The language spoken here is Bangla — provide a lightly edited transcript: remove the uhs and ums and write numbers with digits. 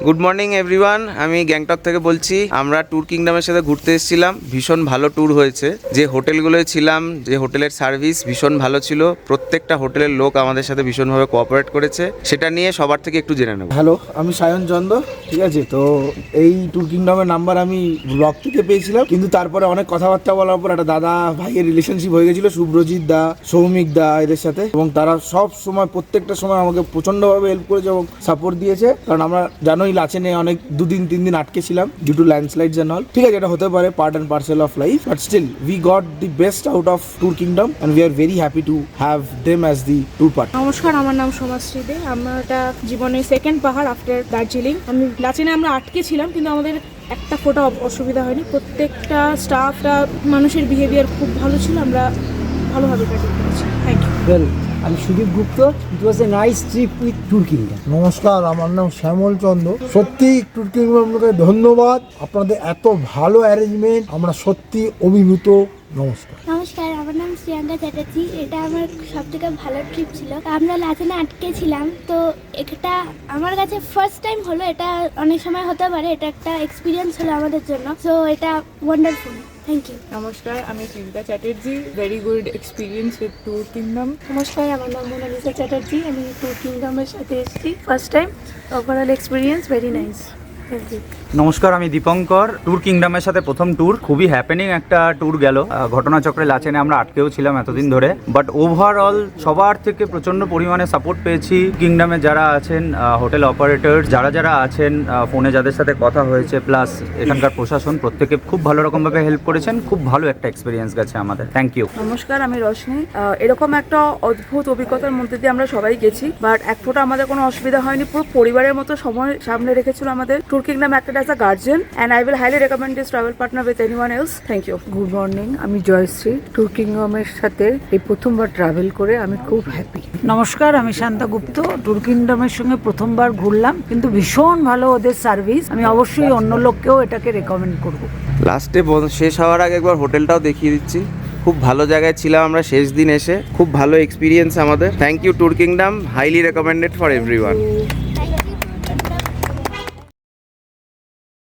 গুড মর্নিং এভরিওয়ান, আমি গ্যাংটক থেকে বলছি। আমরা ট্যুর কিংডমের সাথে ঘুরতে এসেছিলাম, ভীষণ ভালো ট্যুর হয়েছে। যে হোটেলগুলোয় ছিলাম, যে হোটেলের সার্ভিস ভীষণ ভালো ছিল, প্রত্যেকটা হোটেলের লোক আমাদের সাথে ভীষণভাবে কোঅপারেট করেছে। সেটা নিয়ে সবার থেকে একটু জেনে নেব। হ্যালো, আমি সায়ন চন্দ। ঠিক আছে, তো এই ট্যুর কিংডমের নাম্বার আমি ব্লগ থেকে পেয়েছিলাম, কিন্তু তারপরে অনেক কথাবার্তা বলার পর একটা দাদা ভাইয়ের রিলেশনশিপ হয়ে গেছিল, শুভ্রজিৎ দা, সৌমিক দা এদের সাথে, এবং তারা সব সময় প্রত্যেকটা সময় আমাকে প্রচন্ডভাবে হেল্প করেছে এবং সাপোর্ট দিয়েছে। কারণ আমরা জানোই লাচেনে অনেক 2-3 দিন আটকে ছিলাম due to landslides and all. ঠিক আছে, এটা হতে পারে, part and parcel of life, but still we got the best out of Tour Kingdom and we are very happy to have them as the tour partner. নমস্কার, আমার নাম সমাজশ্রী দে। আমার এটা জীবনের সেকেন্ড পাহাড় আফটার দার্জিলিং। আমি লাচেনে আমরা আটকে ছিলাম, কিন্তু আমাদের একটা ফোটা অসুবিধা হয়নি। প্রত্যেকটা স্টাফটা, মানুষের বিহেভিয়ার খুব ভালো ছিল, আমরা ভালোভাবে কাটিয়ে পেরেছি। Thank you. ওয়েল, আমি Sudip Gupta. It was a nice trip with tour kingdom. নমস্কার, আমার নাম শ্যামল চন্দ্র। সত্যি ট্যুর কিংডমকে ধন্যবাদ, আপনাদের এত ভালো অ্যারেঞ্জমেন্ট, আমরা সত্যি অভিভূত। নমস্কার। নমস্কার, আমার নাম শ্রিয়াঙ্কা চ্যাটার্জি। এটা আমার সব থেকে ভালো ট্রিপ ছিল। আমরা লাচেনে আটকে ছিলাম, তো এটা আমার কাছে ফার্স্ট টাইম হলো। এটা অনেক সময় হতে পারে, এটা একটা এক্সপিরিয়েন্স হলো আমাদের জন্য। সো এটা ওয়ান্ডারফুল। Thank you. নমস্কার, আমি Kritika Chatterjee. Very good experience with tour kingdom. নমস্কার, আমার নাম মোনালিসা চ্যাটার্জি। আমি ট্যুর কিংডমের সাথে এসেছি first time. Overall experience very nice. Thank you. নমস্কার, আমি দীপঙ্কর। ট্যুর কিংডমের সাথে প্রথম ট্যুর, খুবই হ্যাপেনিং একটা ট্যুর গেল। ঘটনাচক্রে লাচেনে আমরা আটকেও ছিলাম এতদিন ধরে, বাট ওভারঅল সবার থেকে প্রচন্ড পরিমাণে সাপোর্ট পেয়েছি। কিংডমে যারা আছেন, হোটেল অপারেটর যারা যারা আছেন, ফোনে যাদের সাথে কথা হয়েছে, প্লাস এখানকার প্রশাসন, প্রত্যেকে খুব ভালো রকমভাবে হেল্প করেছেন। খুব ভালো একটা এক্সপিরিয়েন্স গেছে আমাদের। Thank you. নমস্কার, আমি রশনি। এরকম একটা অদ্ভুত অভিজ্ঞতার মধ্যে দিয়ে আমরা সবাই গেছি, বাট এক ফোঁটা আমাদের কোনো অসুবিধা হয়নি। পুরো পরিবারের মতো সময় সামনে রেখেছিল আমাদের। Tour kingdom acted as a guardian and I will highly recommend this travel partner with anyone else. Thank you. Good morning, আমি জয়শ্রী। ট্যুর কিংডমের সাথে এই প্রথমবার ট্রাভেল করে আমি খুব হ্যাপি। নমস্কার, আমি শান্তা গুপ্ত। ট্যুর কিংডমের সঙ্গে প্রথমবার ঘুরলাম, কিন্তু ভীষণ ভালো ওদের সার্ভিস। আমি অবশ্যই অন্য লোককেও এটাকে রেকমেন্ড করব। লাস্টে শেষ হওয়ার আগে একবার হোটেলটাও দেখিয়ে দিচ্ছি। খুব ভালো জায়গায় ছিলাম আমরা শেষ দিন এসে, খুব ভালো এক্সপিরিয়েন্স আমাদের। Thank you Tour Kingdom, highly recommended for everyone.